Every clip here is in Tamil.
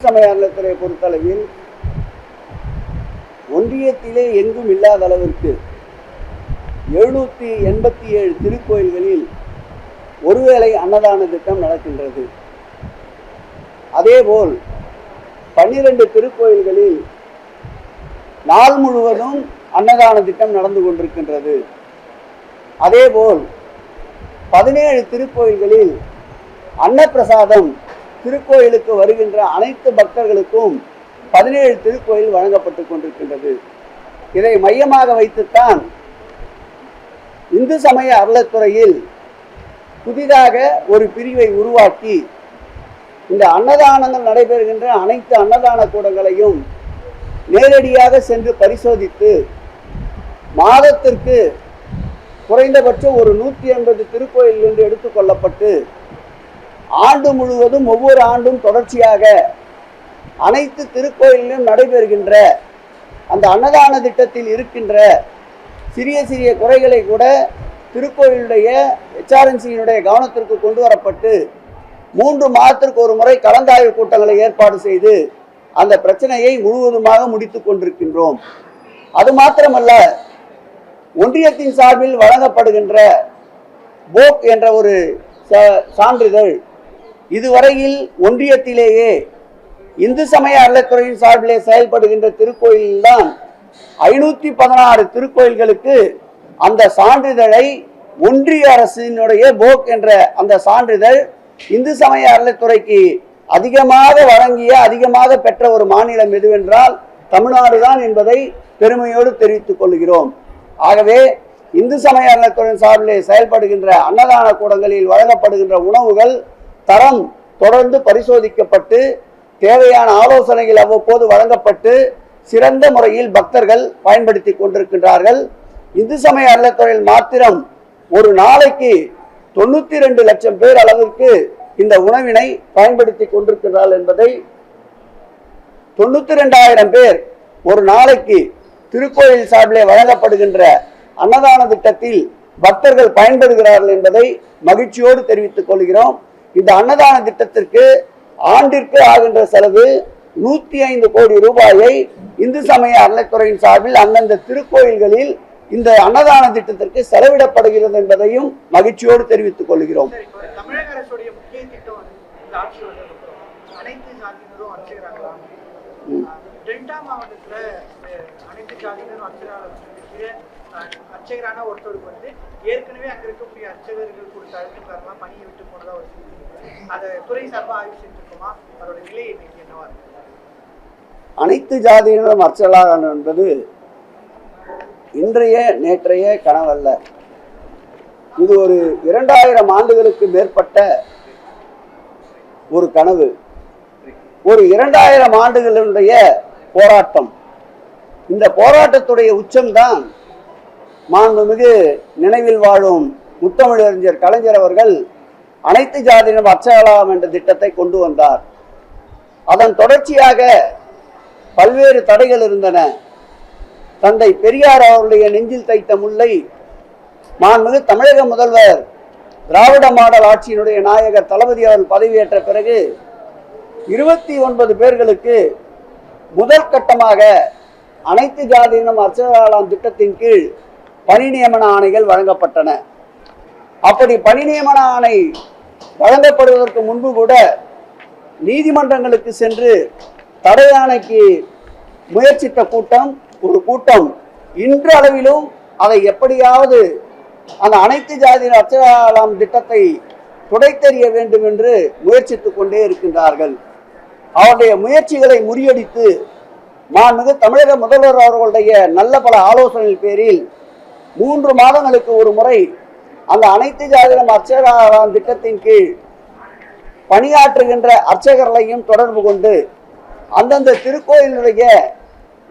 சமய அறநிலையத்துறை பொறுத்தளவில் ஒன்றியத்திலே எங்கும் இல்லாத அளவிற்கு 787 திருக்கோயில்களில் ஒருவேளை அன்னதான திட்டம் நடக்கின்றது. அதேபோல் 12 திருக்கோயில்களில் நாள் முழுவதும் அன்னதான திட்டம் நடந்து கொண்டிருக்கின்றது. அதேபோல் 17 திருக்கோயில்களில் அன்னப்பிரசாதம் திருக்கோயிலுக்கு வருகின்ற அனைத்து பக்தர்களுக்கும் 17 திருக்கோயில் வழங்கப்பட்டு கொண்டிருக்கின்றது. இதை மையமாக வைத்துத்தான் இந்து சமய அறநிலையத்துறையில் புதிதாக ஒரு பிரிவை உருவாக்கி இந்த அன்னதானங்கள் நடைபெறுகின்ற அனைத்து அன்னதான கூடங்களையும் நேரடியாக சென்று பரிசோதித்து மாதத்திற்கு குறைந்தபட்சம் ஒரு 180 திருக்கோயில் என்று எடுத்துக்கொள்ளப்பட்டு ஆண்டு முழுவதும் ஒவ்வொரு ஆண்டும் தொடர்ச்சியாக அனைத்து திருக்கோயிலிலும் நடைபெறுகின்ற அந்த அன்னதான திட்டத்தில் இருக்கின்ற சிறிய சிறிய குறைகளை கூட திருக்கோயிலுடைய HRNC-யினுடைய கவனத்திற்கு கொண்டு வரப்பட்டு 3 மாதத்திற்கு ஒரு முறை கலந்தாய்வு கூட்டங்களை ஏற்பாடு செய்து அந்த பிரச்சனையை முழுவதுமாக முடித்து கொண்டிருக்கின்றோம். அது மாத்திரமல்ல, ஒன்றியத்தின் சார்பில் வழங்கப்படுகின்ற போக் என்ற ஒரு சான்றிதழ் இதுவரையில் ஒன்றியத்திலேயே இந்து சமய அறநிலையத்துறையின் சார்பிலே செயல்படுகின்ற திருக்கோயில்தான் 516 திருக்கோயில்களுக்கு அந்த சான்றிதழை ஒன்றிய அரசினுடைய போக் என்ற அந்த சான்றிதழ் இந்து சமய அறநிலையத்துறைக்கு அதிகமாக பெற்ற ஒரு மாநிலம் எதுவென்றால் தமிழ்நாடு தான் என்பதை பெருமையோடு தெரிவித்துக் கொள்கிறோம். ஆகவே இந்து சமய அறநிலையத்துறையின் சார்பிலே செயல்படுகின்ற அன்னதான கூடங்களில் வழங்கப்படுகின்ற உணவுகள் தரம் தொடர்ந்து பரிசோதிக்கப்பட்டு தேவையான ஆலோசனைகள் அவ்வப்போது வழங்கப்பட்டு சிறந்த முறையில் பக்தர்கள் பயன்படுத்தி கொண்டிருக்கின்றார்கள். இந்து சமய அறநிலையத்துறையில் மாத்திரம் ஒரு நாளைக்கு 92 லட்சம் பேர் அளவிற்கு இந்த உணவினை பயன்படுத்தி கொண்டிருக்கிறார்கள் என்பதை 92,000 பேர் ஒரு நாளைக்கு திருக்கோயில் சார்பிலே வழங்கப்படுகின்ற அன்னதான திட்டத்தில் பக்தர்கள் பயன்படுகிறார்கள் என்பதை மகிழ்ச்சியோடு தெரிவித்துக் கொள்கிறோம். இந்த அன்னதான திட்டத்திற்கு ஆண்டிற்கு ஆகின்ற செலவு 105 கோடி ரூபாயை இந்து சமய அறநிலையத்துறையின் சார்பில் அந்தந்த திருக்கோயில்களில் இந்த அன்னதான திட்டத்திற்கு செலவிடப்படுகிறது என்பதையும் மகிழ்ச்சியோடு தெரிவித்துக் கொள்கிறோம். தமிழக அரசுடைய முக்கிய திட்டம் அனைத்து ஜாதியினரும் அர்ச்சகராகலாம். டெல்டா மாவட்டத்துல அனைத்து ஜாதியினரும் அர்ச்சகரான ஒருத்தருக்கு ஏற்கனவே அங்க இருக்கக்கூடிய அர்ச்சகர்கள் கொடுத்த அழுத்தம் காரணமா பணியை விட்டு போனதா ஒரு அதை துறை சார்பா ஆய்வு செஞ்சிருக்கோமா? அதோட நிலை இன்னைக்கு என்னவா இருக்கு? அனைத்து ஜாதியினரும் அர்ச்சகராக என்பது இன்றைய நேற்றைய கனவல்ல. இது ஒரு 2000 ஆண்டுகளுக்கு மேற்பட்ட ஒரு கனவு. ஒரு 2000 ஆண்டுகளுடைய போராட்டம். இந்த போராட்டத்துடைய உச்சம்தான் மாண்புமிகு நினைவில் வாழும் முத்தமிழறிஞர் கலைஞர் அவர்கள் அனைத்து ஜாதியினரும் அர்ச்சகராகலாம் என்ற திட்டத்தை கொண்டு வந்தார். அதன் தொடர்ச்சியாக பல்வேறு தடைகள் இருந்தன. தந்தை பெரியார் அவருடைய நெஞ்சில் தைத்த முல்லை மாண்புமிகு தமிழக முதல்வர் திராவிட மாடல் ஆட்சியினுடைய நாயகர் தளபதி அவர்கள் பதவியேற்ற பிறகு 29 பேர்களுக்கு முதல் கட்டமாக அனைத்து ஜாதியினரும் அர்ச்சகராகலாம் திட்டத்தின் கீழ் பணி நியமன ஆணைகள் வழங்கப்பட்டன. அப்படி பணி நியமன ஆணை வழங்கப்படுவதற்கு முன்பு கூட நீதிமன்றங்களுக்கு சென்று தடை ஆணைக்கு முயற்சித்த ஒரு கூட்டம் இன்று அளவிலும் அதை எப்படியாவது அந்த அனைத்து ஜாதியினர் அர்ச்சகராகலாம் திட்டத்தை துடைத்தெறிய வேண்டும் என்று முயற்சித்துக் கொண்டே இருக்கின்றார்கள். அவருடைய முயற்சிகளை முறியடித்து மாண்புமிகு தமிழக முதல்வர் அவர்களுடைய நல்ல பல ஆலோசனைகள் பேரில் 3 மாதங்களுக்கு ஒரு முறை அந்த அனைத்து ஜாதியினரும் அர்ச்சகராகலாம் திட்டத்தின் கீழ் பணியாற்றுகின்ற அர்ச்சகர்களையும் தொடர்பு கொண்டு அந்தந்த திருக்கோயிலுடைய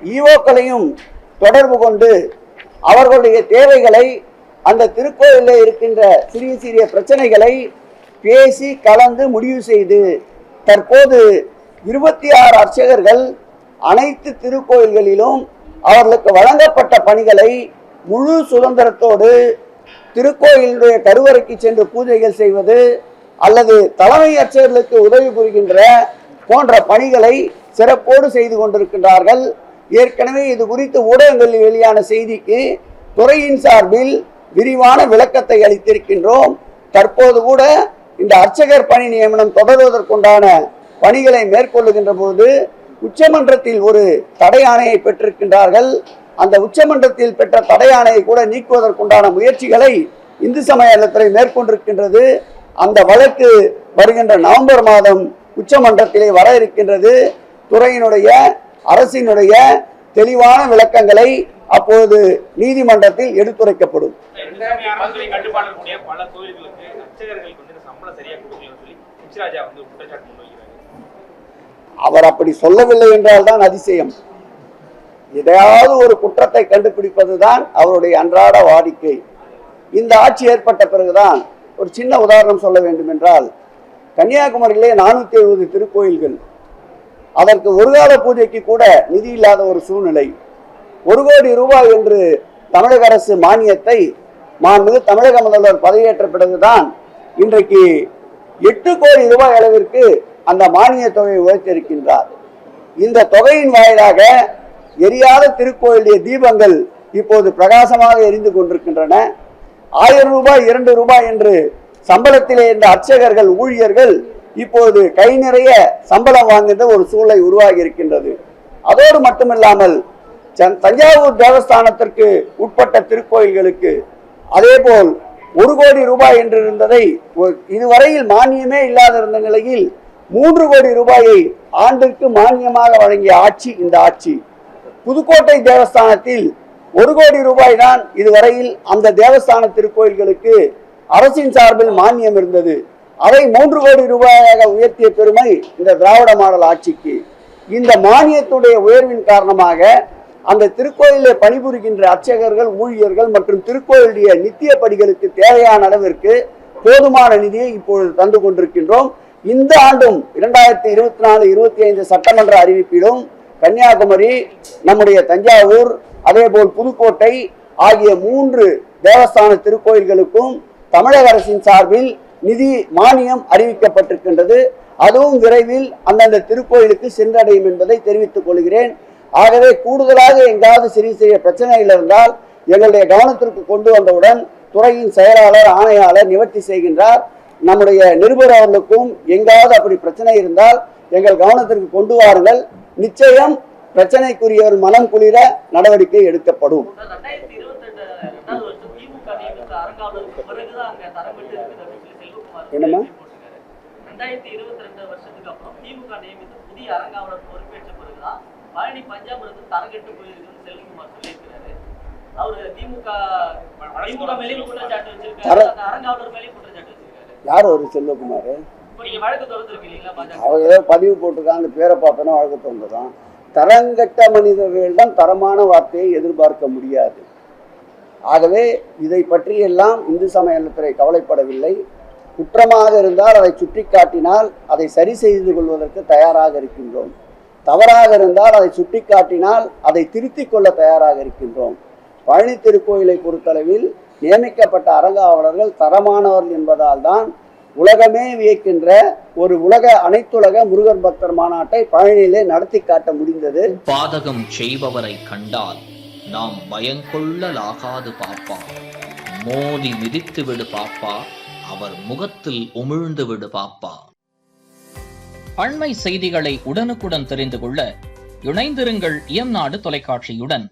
ஈவோக்களையும் தொடர்பு கொண்டு அவர்களுடைய தேவைகளை அந்த திருக்கோயிலில் இருக்கின்ற சிறிய சிறிய பிரச்சனைகளை பேசி கலந்து முடிவு செய்து தற்போது 26 அர்ச்சகர்கள் அனைத்து திருக்கோயில்களிலும் அவர்களுக்கு வழங்கப்பட்ட பணிகளை முழு சுதந்திரத்தோடு திருக்கோயிலுடைய கருவறைக்கு சென்று பூஜைகள் செய்வது அல்லது தலைமை அர்ச்சகர்களுக்கு உதவி புரிகின்ற போன்ற பணிகளை சிறப்போடு செய்து கொண்டிருக்கின்றார்கள். ஏற்கனவே இது குறித்து ஊடகங்களில் வெளியான செய்திக்கு துறையின் சார்பில் விரிவான விளக்கத்தை அளித்திருக்கின்றோம். தற்போது கூட இந்த அர்ச்சகர் பணி நியமனம் தொடர்வதற்குண்டான பணிகளை மேற்கொள்ளுகின்ற போது உச்சமன்றத்தில் ஒரு தடை ஆணையை பெற்றிருக்கின்றார்கள். அந்த உச்சமன்றத்தில் பெற்ற தடை ஆணையை கூட நீக்குவதற்குண்டான முயற்சிகளை இந்து சமய அறநிலையத்துறை மேற்கொண்டிருக்கின்றது. அந்த வழக்கு வருகின்ற நவம்பர் மாதம் உச்சமன்றத்திலே வர இருக்கின்றது. துறையினுடைய அரசினுடைய தெளிவான விளக்கங்களை அப்போது நீதிமன்றத்தில் எடுத்துரைக்கப்படும். அவர் அப்படி சொல்லவில்லை என்றால் தான் அதிசயம். எதையாவது ஒரு குற்றத்தை கண்டுபிடிப்பதுதான் அவருடைய அன்றாட வாடிக்கை. இந்த ஆட்சி ஏற்பட்ட பிறகுதான் ஒரு சின்ன உதாரணம் சொல்ல வேண்டும் என்றால், கன்னியாகுமரியிலே 470 திருக்கோயில்கள், அதற்கு ஒரு கால பூஜைக்கு கூட நிதி இல்லாத ஒரு சூழ்நிலை. 1 கோடி ரூபாய் என்று தமிழக அரசு மானியத்தை மாண்புமிகு தமிழக முதல்வர் பதவியேற்ற பிறகுதான் இன்றைக்கு 8 கோடி ரூபாய் அளவிற்கு அந்த மானிய தொகையை உயர்த்தியிருக்கின்றார். இந்த தொகையின் வாயிலாக எரியாத திருக்கோயிலுடைய தீபங்கள் இப்போது பிரகாசமாக எரிந்து கொண்டிருக்கின்றன. 1000 ரூபாய் 2 ரூபாய் என்று சம்பளத்திலே இந்த அர்ச்சகர்கள் ஊழியர்கள் இப்போது கை நிறைய சம்பளம் வாங்குகின்ற ஒரு சூழலை உருவாகி இருக்கின்றது. அதோடு மட்டுமில்லாமல் தஞ்சாவூர் தேவஸ்தானத்திற்கு உட்பட்ட திருக்கோயில்களுக்கு அதேபோல் 1 கோடி ரூபாய் என்று இருந்ததை இதுவரையில் மானியமே இல்லாதிருந்த நிலையில் 3 கோடி ரூபாயை ஆண்டிற்கு மானியமாக வழங்கிய ஆட்சி இந்த ஆட்சி. புதுக்கோட்டை தேவஸ்தானத்தில் 1 கோடி ரூபாய் தான் இதுவரையில் அந்த தேவஸ்தான திருக்கோயில்களுக்கு அரசின் சார்பில் மானியம் இருந்தது. அதை 3 கோடி ரூபாயாக உயர்த்திய பெருமை இந்த திராவிட மாடல் ஆட்சிக்கு. இந்த மானியத்துடைய உயர்வின் காரணமாக அந்த திருக்கோயிலில் பணிபுரிகின்ற அர்ச்சகர்கள் ஊழியர்கள் மற்றும் திருக்கோயிலுடைய நித்திய படிகளுக்கு தேவையான அளவிற்கு போதுமான நிதியை இப்பொழுது தந்து கொண்டிருக்கின்றோம். இந்த ஆண்டும் 2024-25 சட்டமன்ற அறிவிப்பிலும் கன்னியாகுமரி, நம்முடைய தஞ்சாவூர், அதேபோல் புதுக்கோட்டை ஆகிய 3 தேவஸ்தான திருக்கோயில்களுக்கும் தமிழக அரசின் சார்பில் நிதி மானியம் அறிவிக்கப்பட்டிருக்கின்றது. அதுவும் விரைவில் அந்தந்த திருக்கோயிலுக்கு சென்றடையும் என்பதை தெரிவித்துக் கொள்கிறேன். ஆகவே கூடுதலாக எங்காவது சிறிய பிரச்சனைகள் இருந்தால் எங்களுடைய கவனத்திற்கு கொண்டு வந்தவுடன் துறையின் செயலாளர் ஆணையாளர் நிவர்த்தி செய்கின்றார். நம்முடைய நிருபர் அவர்களுக்கும் எங்காவது அப்படி பிரச்சனை இருந்தால் எங்கள் கவனத்திற்கு கொண்டு வாருங்கள். நிச்சயம் பிரச்சனைக்குரியவர் மனம் குளிர நடவடிக்கை எடுக்கப்படும். என்னமா 2022 வருஷத்துக்கு அப்புறம் திமுக நியமித்து புதிய அரங்காவலர் பொறுப்பேற்ற பிறகுதான் பழனி பஞ்சாபுரத்து தரங்கெட்டு போயிருக்குன்னு செல்வகுமார் சொல்லியிருக்கிறாரு. அவரு திமுக மேலேயும் குற்றச்சாட்டு வச்சிருக்காரு, அரங்காவலர் மேலேயும் குற்றச்சாட்டு வச்சிருக்காரு. யார் ஒரு செல்வகுமார்? நீங்க வழக்கு தொடர்ந்துருக்கு இல்லைங்களா? அவர் ஏதோ பதிவு போட்டிருக்காங்க, அந்த பேரை பார்த்தோன்னா வழக்கு தொடர்ந்துதான். தரங்கட்ட மனிதர்களிடம் தரமான வார்த்தையை எதிர்பார்க்க முடியாது. ஆகவே இதை பற்றியெல்லாம் இந்து சமய அறநிலையத்துறை கவலைப்படவில்லை. குற்றமாக இருந்தால் அதை சுட்டி காட்டினால் அதை சரி செய்து கொள்வதற்கு தயாராக இருக்கின்றோம். தவறாக இருந்தால் அதை சுட்டி காட்டினால் அதை திருத்திக் கொள்ள தயாராக இருக்கின்றோம். பழனி திருக்கோயிலை பொறுத்தளவில் நியமிக்கப்பட்ட அரங்காவலர்கள் தரமானவர்கள் என்பதால் தான் உலகமே வியக்கின்ற ஒரு அனைத்துலக முருகர் பக்தர் மாநாட்டை பழனியிலே நடத்தி காட்ட முடிந்தது. பாதகம் செய்பவரை கண்டால் நாம் பயங்கொள்ளலாகாது பாப்பா, மோதி மிதித்து விடு பாப்பா, அவர் முகத்தில் உமிழ்ந்து விடு பாப்பா. அண்மை செய்திகளை உடனுக்குடன் தெரிந்து கொள்ள இணைந்திருங்கள் இயம்நாடு தொலைக்காட்சியுடன்.